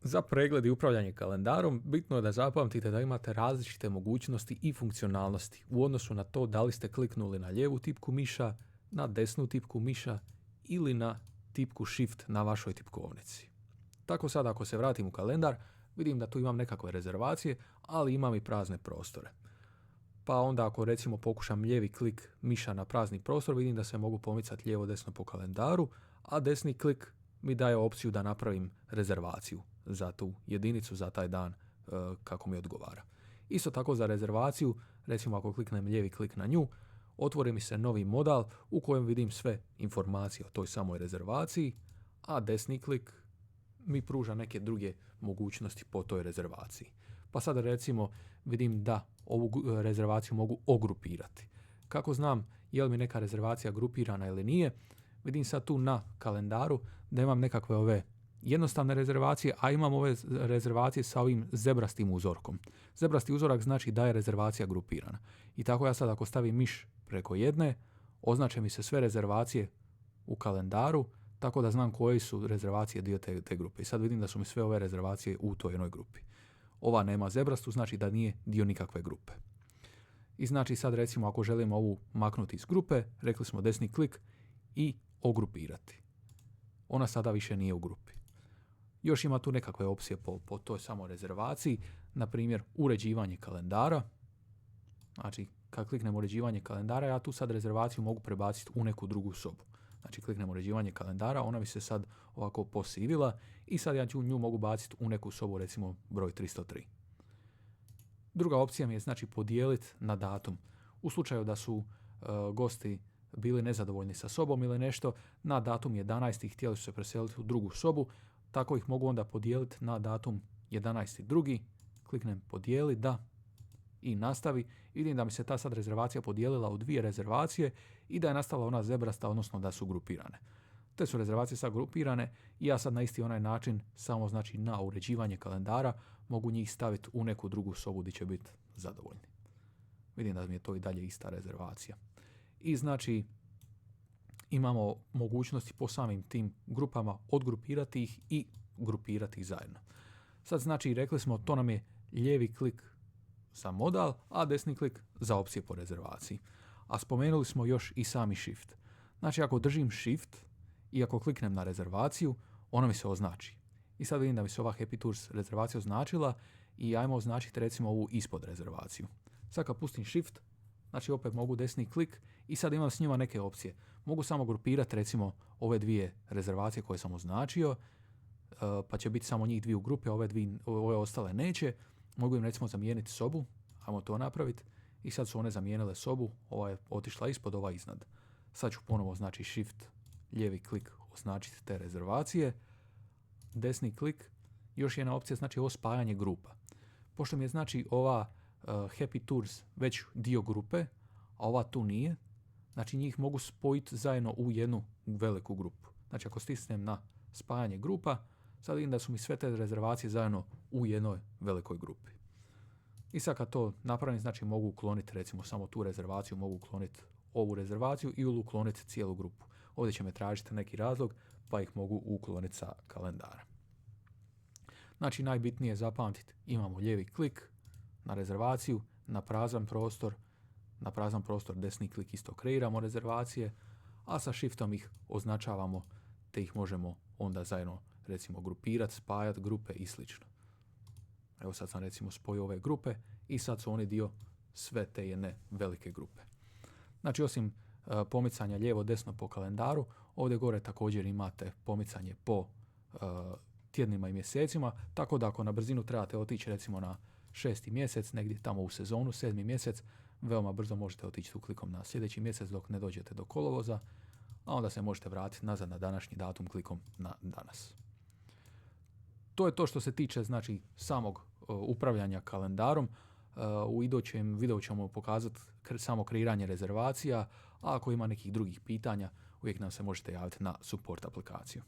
Za pregled i upravljanje kalendarom bitno je da zapamtite da imate različite mogućnosti i funkcionalnosti u odnosu na to da li ste kliknuli na lijevu tipku miša, na desnu tipku miša ili na tipku Shift na vašoj tipkovnici. Tako sad ako se vratim u kalendar, vidim da tu imam nekakve rezervacije, ali imam i prazne prostore. Pa onda ako recimo pokušam lijevi klik miša na prazni prostor, vidim da se mogu pomicati lijevo desno po kalendaru, a desni klik mi daje opciju da napravim rezervaciju za tu jedinicu, za taj dan kako mi odgovara. Isto tako za rezervaciju, recimo ako kliknem lijevi klik na nju, otvori mi se novi modal u kojem vidim sve informacije o toj samoj rezervaciji, a desni klik mi pruža neke druge mogućnosti po toj rezervaciji. Pa sada recimo vidim da ovu rezervaciju mogu ogrupirati. Kako znam je li mi neka rezervacija grupirana ili nije, vidim sad tu na kalendaru da imam nekakve ove jednostavne rezervacije, a imam ove rezervacije sa ovim zebrastim uzorkom. Zebrasti uzorak znači da je rezervacija grupirana. I tako ja sad ako stavim miš preko jedne, označe mi se sve rezervacije u kalendaru, tako da znam koje su rezervacije dio te grupe. I sad vidim da su mi sve ove rezervacije u toj jednoj grupi. Ova nema zebrastu, znači da nije dio nikakve grupe. I znači sad recimo ako želimo ovu maknuti iz grupe, rekli smo desni klik i ogrupirati. Ona sada više nije u grupi. Još ima tu nekakve opcije po toj samo rezervaciji, na primjer uređivanje kalendara. Znači kad kliknem uređivanje kalendara, ja tu sad rezervaciju mogu prebaciti u neku drugu sobu. Znači kliknem uređivanje kalendara, ona bi se sad ovako posivila i sad ja nju mogu baciti u neku sobu, recimo broj 303. Druga opcija mi je znači podijeliti na datum. U slučaju da su gosti bili nezadovoljni sa sobom ili nešto, na datum 11. htjeli su se preseliti u drugu sobu, tako ih mogu onda podijeliti na datum 11.2. Kliknem podijeli, da, i nastavi. Vidim da mi se ta sad rezervacija podijelila u dvije rezervacije i da je nastala ona zebrasta, odnosno da su grupirane. Te su rezervacije sad grupirane i ja sad na isti onaj način, samo znači na uređivanje kalendara, mogu njih staviti u neku drugu sobu gdje će biti zadovoljni. Vidim da mi je to i dalje ista rezervacija. I znači imamo mogućnosti po samim tim grupama odgrupirati ih i grupirati ih zajedno. Sad znači rekli smo to nam je lijevi klik za modal, a desni klik za opcije po rezervaciji. A spomenuli smo još i sami Shift. Znači ako držim Shift i ako kliknem na rezervaciju, ona mi se označi. I sad vidim da mi se ova Happy Tours rezervacija označila i ajmo označiti recimo ovu ispod rezervaciju. Sad kad pustim Shift, znači opet mogu desni klik i sad imam s njima neke opcije. Mogu samo grupirati recimo ove dvije rezervacije koje sam označio, pa će biti samo njih dvije u grupi, a ove ostale neće. Mogu im recimo zamijeniti sobu, ajmo to napraviti, i sad su one zamijenile sobu, ova je otišla ispod, ova iznad. Sad ću ponovo znači Shift, lijevi klik, označiti te rezervacije, desni klik, još jedna opcija, znači ovo spajanje grupa. Pošto mi je znači ova Happy Tours već dio grupe, a ova tu nije, znači njih mogu spojiti zajedno u jednu veliku grupu. Znači ako stisnem na spajanje grupa, sad vidim da su mi sve te rezervacije zajedno u jednoj velikoj grupi. I sad kad to napravim, znači mogu ukloniti recimo samo tu rezervaciju, mogu ukloniti ovu rezervaciju ili ukloniti cijelu grupu. Ovdje će me tražiti neki razlog, pa ih mogu ukloniti sa kalendara. Znači najbitnije je zapamtiti, imamo lijevi klik na rezervaciju, na prazan prostor desni klik isto kreiramo rezervacije, a sa Shiftom ih označavamo te ih možemo onda zajedno recimo grupirati, spajati grupe i slično. Evo sad sam recimo spojio ove grupe i sad su oni dio sve te jedne velike grupe. Znači osim pomicanja lijevo desno po kalendaru, ovdje gore također imate pomicanje po tjednima i mjesecima, tako da ako na brzinu trebate otići recimo na 6. mjesec, negdje tamo u sezonu, 7. mjesec, veoma brzo možete otići tu klikom na sljedeći mjesec dok ne dođete do kolovoza, a onda se možete vratiti nazad na današnji datum klikom na danas. To je to što se tiče znači samog upravljanja kalendarom. U idućem videu ćemo pokazati samo kreiranje rezervacija, a ako ima nekih drugih pitanja, uvijek nam se možete javiti na support aplikaciju.